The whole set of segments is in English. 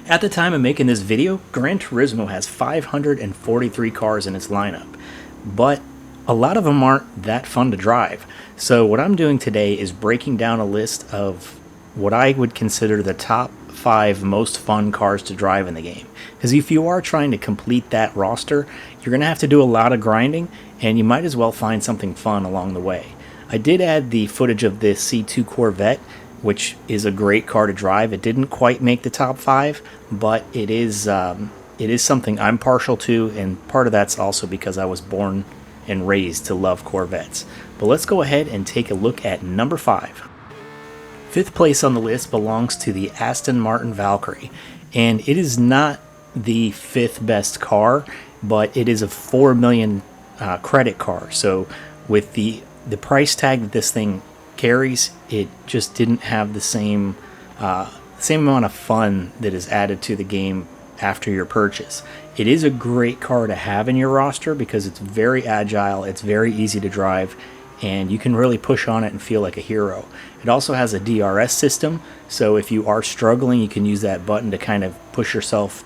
At the time of making this video, Gran Turismo has 543 cars in its lineup, but a lot of them aren't that fun to drive. So what I'm doing today is breaking down a list of what I would consider the top 5 most fun cars to drive in the game. Because if you are trying to complete that roster, you're going to have to do a lot of grinding, and you might as well find something fun along the way. I did add the footage of this C2 Corvette, which is a great car to drive. It didn't quite make the top 5, but it is something I'm partial to, and part of that's also because I was born and raised to love Corvettes. But let's go ahead and take a look at number 5. Fifth place on the list belongs to the Aston Martin Valkyrie, and it is not the 5th best car, but it is a 4 million credit car. So with the price tag that this thing carries, it just didn't have the same amount of fun that is added to the game after your purchase. It is a great car to have in your roster because it's very agile, it's very easy to drive, and you can really push on it and feel like a hero. It also has a DRS system, so if you are struggling, you can use that button to kind of push yourself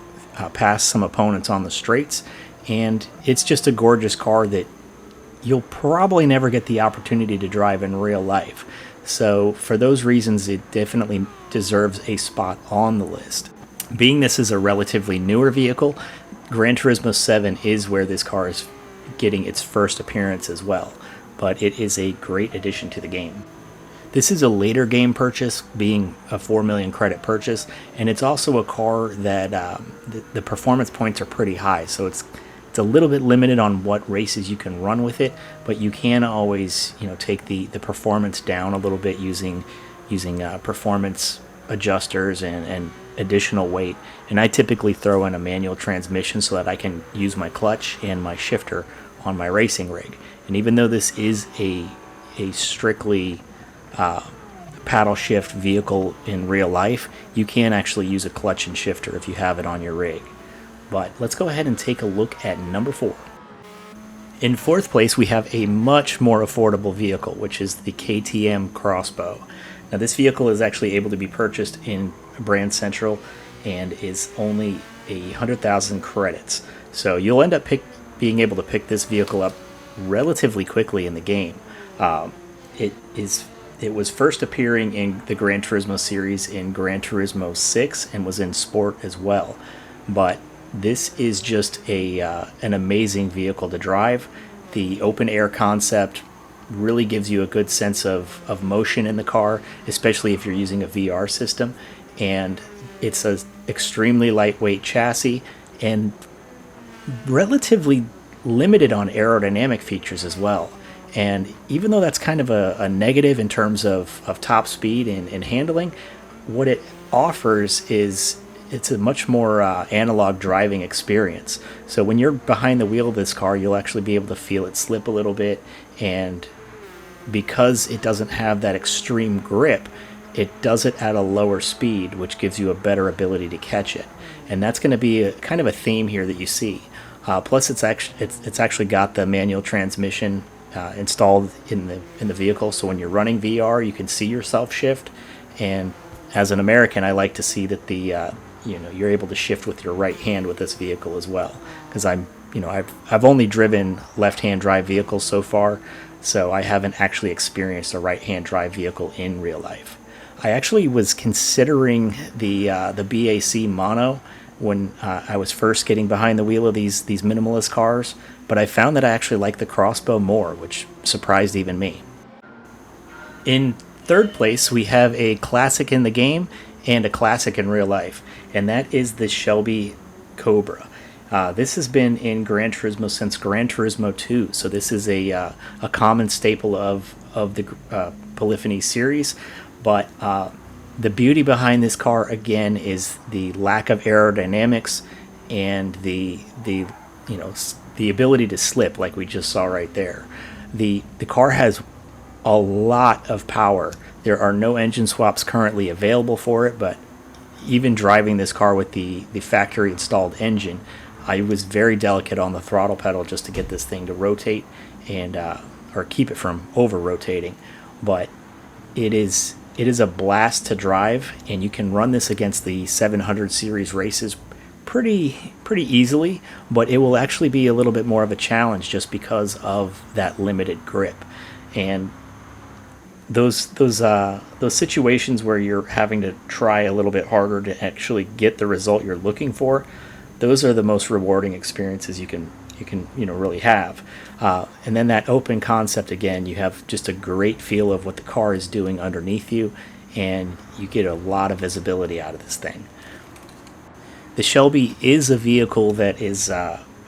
past some opponents on the straights, and it's just a gorgeous car that you'll probably never get the opportunity to drive in real life. So for those reasons, it definitely deserves a spot on the list. Being this is a relatively newer vehicle, Gran Turismo 7 is where this car is getting its first appearance as well, but it is a great addition to the game. This is a later game purchase, being a 4 million credit purchase, and it's also a car that the performance points are pretty high, so it's a little bit limited on what races you can run with it, but you can always, take the performance down a little bit using performance adjusters and additional weight. And I typically throw in a manual transmission so that I can use my clutch and my shifter on my racing rig. And even though this is a strictly paddle shift vehicle in real life, you can actually use a clutch and shifter if you have it on your rig. But let's go ahead and take a look at number 4. In 4th place, we have a much more affordable vehicle, which is the KTM Crossbow. Now, this vehicle is actually able to be purchased in Brand Central and is only 100,000 credits. So you'll end up being able to pick this vehicle up relatively quickly in the game. It was first appearing in the Gran Turismo series in Gran Turismo 6 and was in Sport as well. But this is just an amazing vehicle to drive. The open air concept really gives you a good sense of motion in the car, especially if you're using a VR system. And it's an extremely lightweight chassis and relatively limited on aerodynamic features as well. And even though that's kind of a negative in terms of top speed and handling, what it offers is it's a much more analog driving experience. So when you're behind the wheel of this car, you'll actually be able to feel it slip a little bit, and because it doesn't have that extreme grip, it does it at a lower speed, which gives you a better ability to catch it. And that's going to be a kind of a theme here that you see. Plus, it's actually got the manual transmission installed in the vehicle, so when you're running VR, you can see yourself shift. And as an American, I like to see that you're able to shift with your right hand with this vehicle as well, because I've only driven left-hand drive vehicles so far, so I haven't actually experienced a right-hand drive vehicle in real life. I actually was considering the BAC Mono when I was first getting behind the wheel of these minimalist cars, but I found that I actually like the Crossbow more, which surprised even me. In 3rd place, we have a classic in the game and a classic in real life, and that is the Shelby Cobra. This has been in Gran Turismo since Gran Turismo 2, so this is a common staple of the Polyphony series, but the beauty behind this car, again, is the lack of aerodynamics and the ability to slip, like we just saw right there. The car has a lot of power. There are no engine swaps currently available for it, but even driving this car with the factory installed engine, I was very delicate on the throttle pedal just to get this thing to rotate and or keep it from over rotating. But it is it is a blast to drive, and you can run this against the 700 series races pretty easily, but it will actually be a little bit more of a challenge just because of that limited grip. And those situations where you're having to try a little bit harder to actually get the result you're looking for, those are the most rewarding experiences you can really have. And then that open concept, again, you have just a great feel of what the car is doing underneath you, and you get a lot of visibility out of this thing. The Shelby is a vehicle that is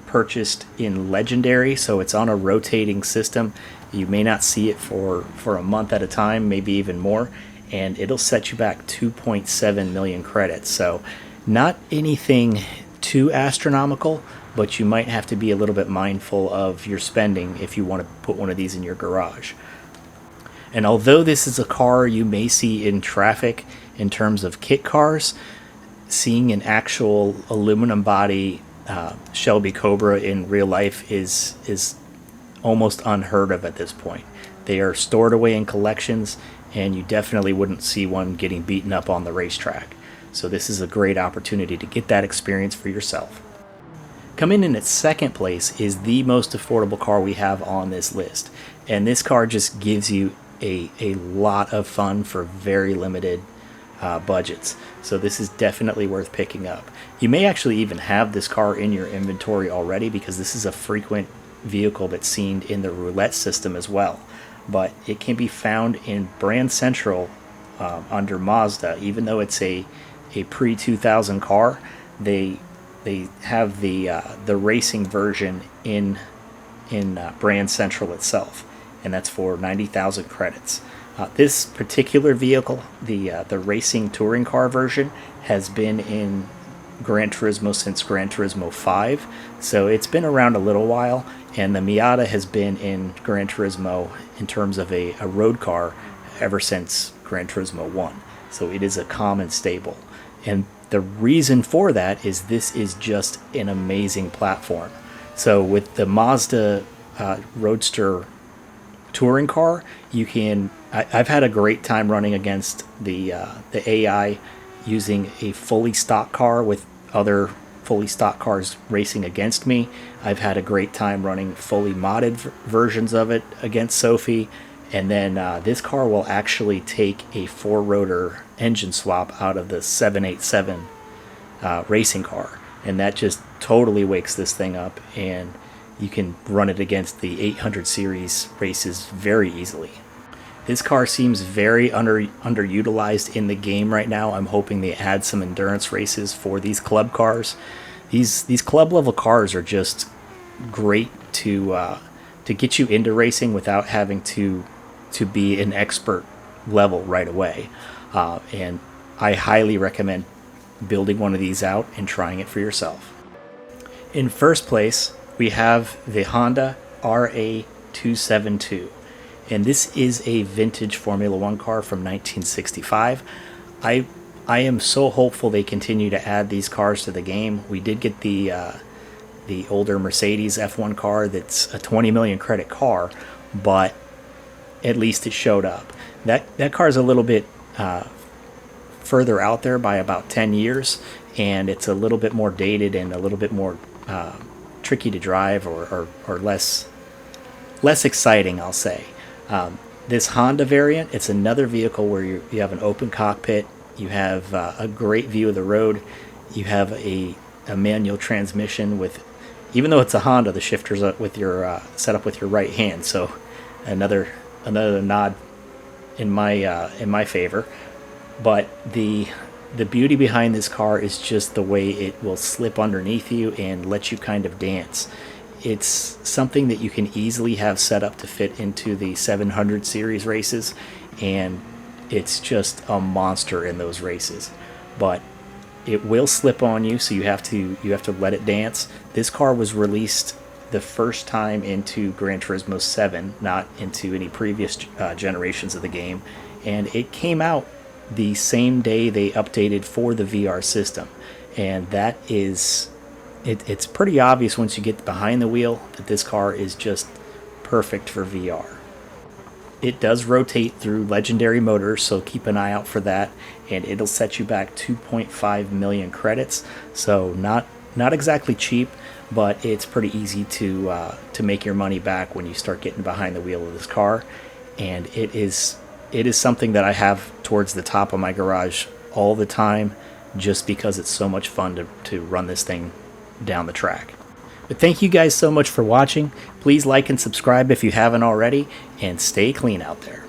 purchased in Legendary, so it's on a rotating system. You may not see it for a month at a time, maybe even more, and it'll set you back 2.7 million credits. So not anything too astronomical, but you might have to be a little bit mindful of your spending if you want to put one of these in your garage. And although this is a car you may see in traffic in terms of kit cars, seeing an actual aluminum body Shelby Cobra in real life is almost unheard of at this point. They are stored away in collections, and you definitely wouldn't see one getting beaten up on the racetrack. So this is a great opportunity to get that experience for yourself. Coming in at second place is the most affordable car we have on this list, and this car just gives you a lot of fun for very limited budgets. So this is definitely worth picking up. You may actually even have this car in your inventory already, because this is a frequent vehicle that's seen in the roulette system as well. But it can be found in Brand Central under Mazda. Even though it's a pre-2000 car, they have the racing version in Brand Central itself, and that's for 90,000 credits. This particular vehicle, the racing touring car version, has been in Gran Turismo since Gran Turismo 5, so it's been around a little while, and the Miata has been in Gran Turismo in terms of a road car ever since Gran Turismo 1, so it is a common staple. And the reason for that is this is just an amazing platform. So with the Mazda Roadster touring car, I've had a great time running against the AI using a fully stock car with other fully stock cars racing against me. I've had a great time running fully modded versions of it against Sophie. And then this car will actually take a 4-rotor engine swap out of the 787 racing car. And that just totally wakes this thing up, and you can run it against the 800 series races very easily. This car seems very underutilized in the game right now. I'm hoping they add some endurance races for these club cars. These club level cars are just great to get you into racing without having to be an expert level right away. And I highly recommend building one of these out and trying it for yourself. In first place, we have the Honda RA272. And this is a vintage Formula One car from 1965. I am so hopeful they continue to add these cars to the game. We did get the older Mercedes F1 car that's a 20 million credit car, but at least it showed up. That car is a little bit further out there by about 10 years, and it's a little bit more dated and a little bit more tricky to drive, or less exciting, I'll say. This Honda variant, it's another vehicle where you have an open cockpit, you have a great view of the road, you have a manual transmission with, even though it's a Honda, the shifter's with your set up with your right hand, so another nod in my favor. But the beauty behind this car is just the way it will slip underneath you and let you kind of dance. It's something that you can easily have set up to fit into the 700 series races, and it's just a monster in those races. But it will slip on you, so you have to let it dance. This car was released the first time into Gran Turismo 7, not into any previous generations of the game, and it came out the same day they updated for the VR system. And that is, it's pretty obvious once you get behind the wheel that this car is just perfect for VR. It does rotate through Legendary Motors, so keep an eye out for that, and it'll set you back 2.5 million credits. So not exactly cheap, but it's pretty easy to make your money back when you start getting behind the wheel of this car. And it is something that I have towards the top of my garage all the time, just because it's so much fun to run this thing down the track. But thank you guys so much for watching. Please like and subscribe if you haven't already, and stay clean out there.